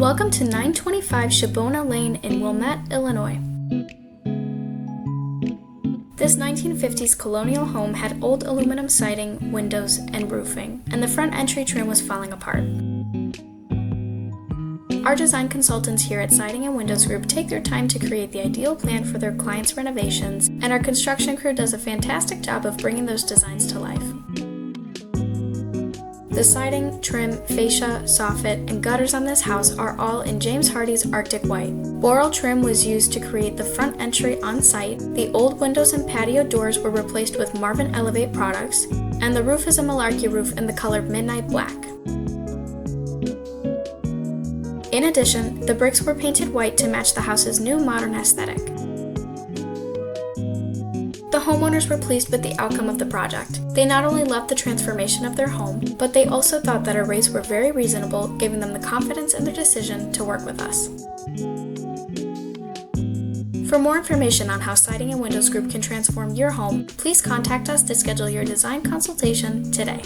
Welcome to 925 Shabona Lane in Wilmette, Illinois. This 1950s colonial home had old aluminum siding, windows, and roofing, and the front entry trim was falling apart. Our design consultants here at Siding and Windows Group take their time to create the ideal plan for their clients' renovations, and our construction crew does a fantastic job of bringing those designs to life. The siding, trim, fascia, soffit, and gutters on this house are all in James Hardie's Arctic White. Boral trim was used to create the front entry on site, the old windows and patio doors were replaced with Marvin Elevate products, and the roof is a Malarkey roof in the color Midnight Black. In addition, the bricks were painted white to match the house's new modern aesthetic. The homeowners were pleased with the outcome of the project. They not only loved the transformation of their home, but they also thought that our rates were very reasonable, giving them the confidence in their decision to work with us. For more information on how Siding and Windows Group can transform your home, please contact us to schedule your design consultation today.